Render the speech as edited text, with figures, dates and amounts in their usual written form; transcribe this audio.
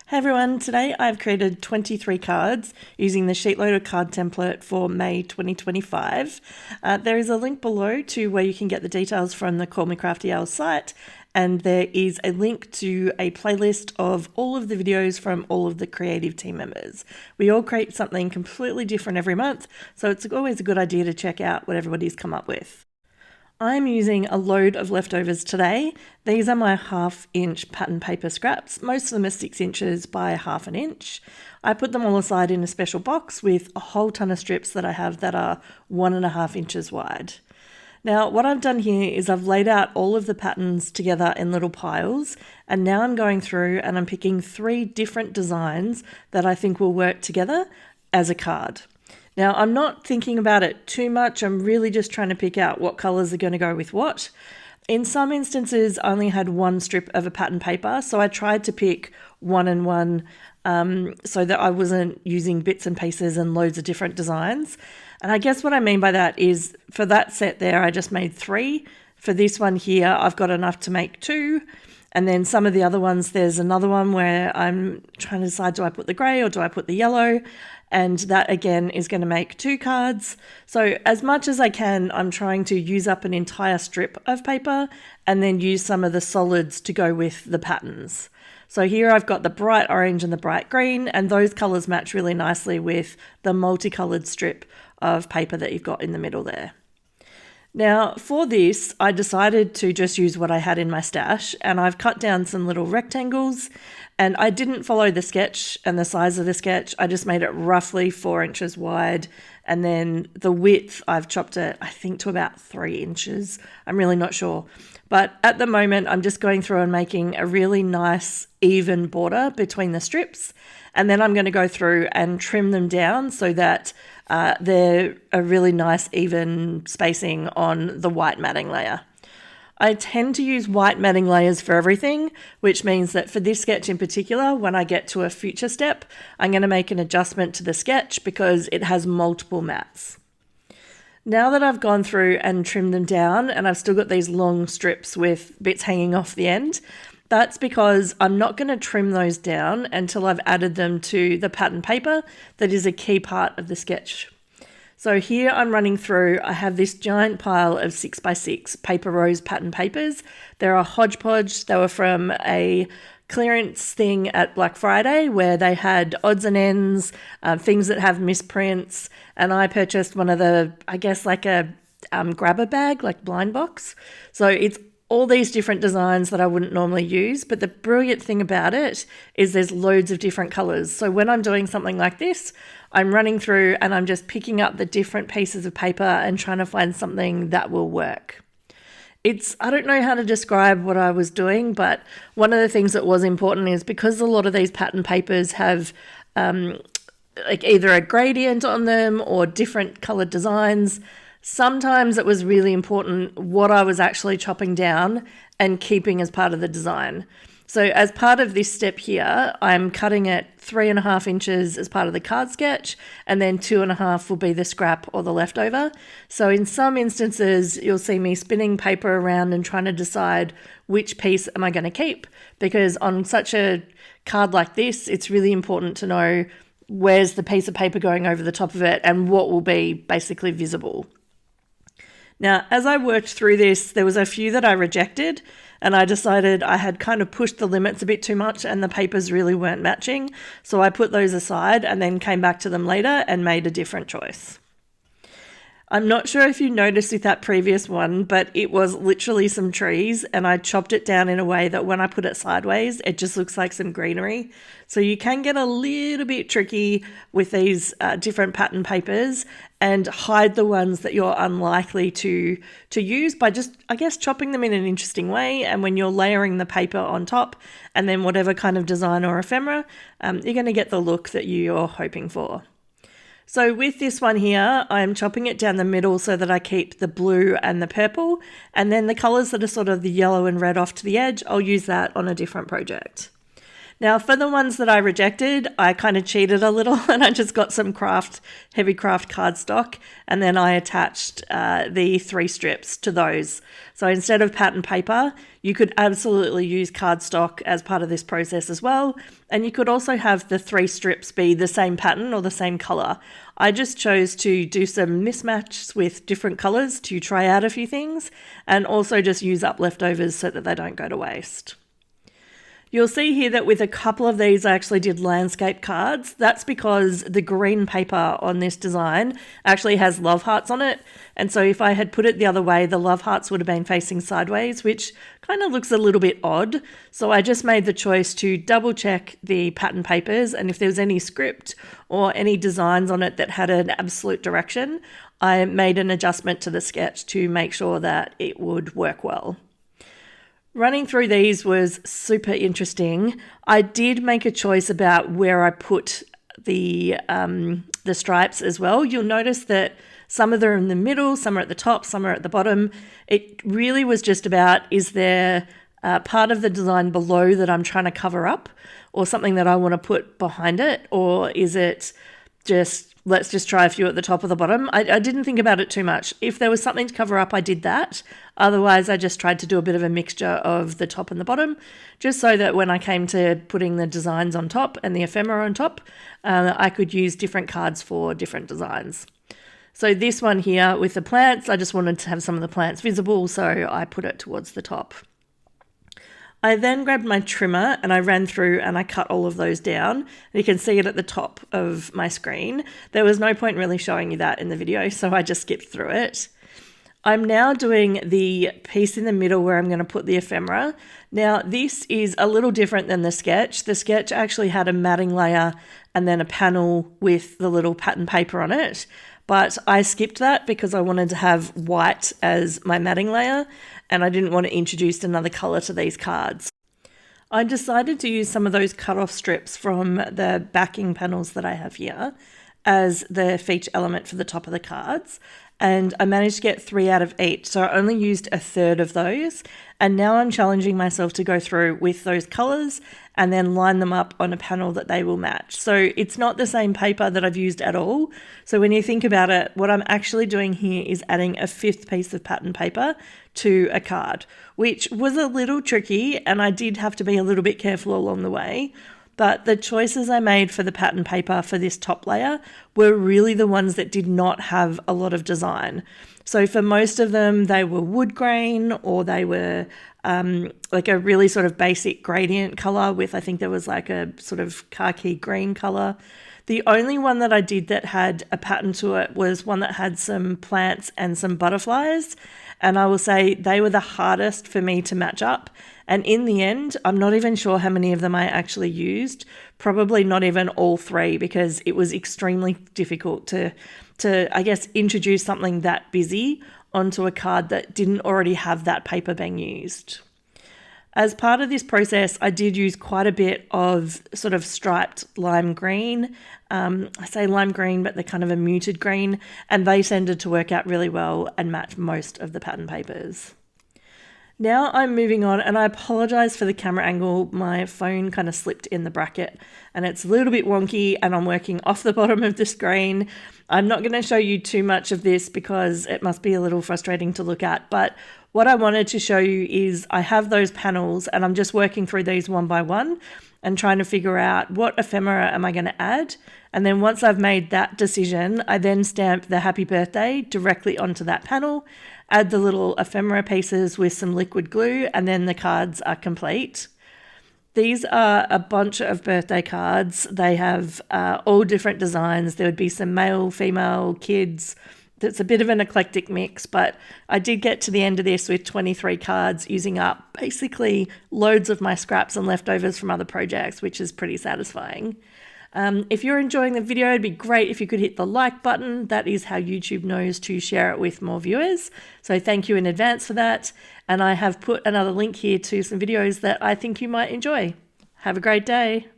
Hey everyone, today I've created 23 cards using the SheetLoad of Card template for May 2025. There is a link below to where you can get the details from the Call Me Crafty site, and there is a link to a playlist of all of the videos from all of the creative team members. We all create something completely different every month, so it's always a good idea to check out what everybody's come up with. I'm using a load of leftovers today. These are my 1/2 inch pattern paper scraps. Most of them are 6 inches by 1/2 inch. I put them all aside in a special box with a whole ton of strips that I have that are 1.5 inches wide. Now, what I've done here is I've laid out all of the patterns together in little piles, and now I'm going through and I'm picking 3 different designs that I think will work together as a card. Now, I'm not thinking about it too much. I'm really just trying to pick out what colors are going to go with what. In some instances, I only had 1 strip of a pattern paper, so I tried to pick 1 and 1 so that I wasn't using bits and pieces and loads of different designs. And I guess what I mean by that is for that set there, I just made 3. For this one here, I've got enough to make 2. And then some of the other ones, there's another one where I'm trying to decide, do I put the grey or do I put the yellow? And that again is going to make 2 cards. So as much as I can, I'm trying to use up an entire strip of paper and then use some of the solids to go with the patterns. So here I've got the bright orange and the bright green, and those colors match really nicely with the multicolored strip of paper that you've got in the middle there. Now for this, I decided to just use what I had in my stash, and I've cut down some little rectangles, and I didn't follow the sketch and the size of the sketch. I just made it roughly 4 inches wide, and then the width I've chopped it, I think, to about 3 inches. I'm really not sure. But at the moment, I'm just going through and making a really nice even border between the strips. And then I'm going to go through and trim them down so that they're a really nice even spacing on the white matting layer. I tend to use white matting layers for everything, which means that for this sketch in particular, when I get to a future step, I'm going to make an adjustment to the sketch because it has multiple mats. Now that I've gone through and trimmed them down, and I've still got these long strips with bits hanging off the end, that's because I'm not going to trim those down until I've added them to the pattern paper that is a key part of the sketch. So here I'm running through, I have this giant pile of 6x6 paper rose pattern papers. They're a hodgepodge. They were from a clearance thing at Black Friday where they had odds and ends, things that have misprints, and I purchased one of the, I guess like a grabber bag, like blind box. So it's all these different designs that I wouldn't normally use, but the brilliant thing about it is there's loads of different colors. So when I'm doing something like this, I'm running through and I'm just picking up the different pieces of paper and trying to find something that will work. I don't know how to describe what I was doing, but one of the things that was important is because a lot of these pattern papers have like either a gradient on them or different colored designs, sometimes it was really important what I was actually chopping down and keeping as part of the design. So as part of this step here, I'm cutting it 3.5 inches as part of the card sketch, and then 2.5 will be the scrap or the leftover. So in some instances, you'll see me spinning paper around and trying to decide which piece am I going to keep, because on such a card like this, it's really important to know where's the piece of paper going over the top of it and what will be basically visible. Now, as I worked through this, there was a few that I rejected, and I decided I had kind of pushed the limits a bit too much and the papers really weren't matching. So I put those aside and then came back to them later and made a different choice. I'm not sure if you noticed with that previous one, but it was literally some trees, and I chopped it down in a way that when I put it sideways, it just looks like some greenery. So you can get a little bit tricky with these different pattern papers and hide the ones that you're unlikely to use by just, I guess, chopping them in an interesting way. And when you're layering the paper on top and then whatever kind of design or ephemera, you're going to get the look that you're hoping for. So with this one here, I'm chopping it down the middle so that I keep the blue and the purple, and then the colors that are sort of the yellow and red off to the edge, I'll use that on a different project. Now, for the ones that I rejected, I kind of cheated a little and I just got some heavy craft cardstock, and then I attached the 3 strips to those. So instead of pattern paper, you could absolutely use cardstock as part of this process as well. And you could also have the 3 strips be the same pattern or the same color. I just chose to do some mismatches with different colors to try out a few things, and also just use up leftovers so that they don't go to waste. You'll see here that with a couple of these, I actually did landscape cards. That's because the green paper on this design actually has love hearts on it. And so if I had put it the other way, the love hearts would have been facing sideways, which kind of looks a little bit odd. So I just made the choice to double check the pattern papers, and if there was any script or any designs on it that had an absolute direction, I made an adjustment to the sketch to make sure that it would work well. Running through these was super interesting. I did make a choice about where I put the stripes as well. You'll notice that some of them are in the middle, some are at the top, some are at the bottom. It really was just about, is there part of the design below that I'm trying to cover up, or something that I want to put behind it, or is it just, let's just try a few at the top or the bottom. I didn't think about it too much. If there was something to cover up, I did that. Otherwise, I just tried to do a bit of a mixture of the top and the bottom, just so that when I came to putting the designs on top and the ephemera on top, I could use different cards for different designs. So this one here with the plants, I just wanted to have some of the plants visible, so I put it towards the top. I then grabbed my trimmer and I ran through and I cut all of those down. You can see it at the top of my screen. There was no point really showing you that in the video, so I just skipped through it. I'm now doing the piece in the middle where I'm going to put the ephemera. Now, this is a little different than the sketch. The sketch actually had a matting layer and then a panel with the little pattern paper on it. But I skipped that because I wanted to have white as my matting layer, and I didn't want to introduce another color to these cards. I decided to use some of those cut-off strips from the backing panels that I have here as the feature element for the top of the cards. And I managed to get 3 out of 8, so I only used 1/3 of those. And now I'm challenging myself to go through with those colors and then line them up on a panel that they will match. So it's not the same paper that I've used at all. So when you think about it, what I'm actually doing here is adding a 5th piece of pattern paper to a card, which was a little tricky, and I did have to be a little bit careful along the way. But the choices I made for the pattern paper for this top layer were really the ones that did not have a lot of design. So for most of them, they were wood grain, or they were like a really sort of basic gradient color with, I think there was like a sort of khaki green color. The only one that I did that had a pattern to it was one that had some plants and some butterflies. And I will say they were the hardest for me to match up. And in the end, I'm not even sure how many of them I actually used. Probably not even all 3, because it was extremely difficult to I guess, introduce something that busy onto a card that didn't already have that paper being used. As part of this process, I did use quite a bit of sort of striped lime green. I say lime green, but they're kind of a muted green, and they tended to work out really well and match most of the pattern papers. Now I'm moving on, and I apologize for the camera angle. My phone kind of slipped in the bracket and it's a little bit wonky, and I'm working off the bottom of the screen. I'm not going to show you too much of this because it must be a little frustrating to look at, but what I wanted to show you is I have those panels and I'm just working through these one by one and trying to figure out what ephemera am I going to add. And then once I've made that decision, I then stamp the happy birthday directly onto that panel, add the little ephemera pieces with some liquid glue, and then the cards are complete. These are a bunch of birthday cards. They have all different designs. There would be some male, female, kids. It's a bit of an eclectic mix, but I did get to the end of this with 23 cards, using up basically loads of my scraps and leftovers from other projects, which is pretty satisfying. If you're enjoying the video, it'd be great if you could hit the like button. That is how YouTube knows to share it with more viewers. So thank you in advance for that. And I have put another link here to some videos that I think you might enjoy. Have a great day.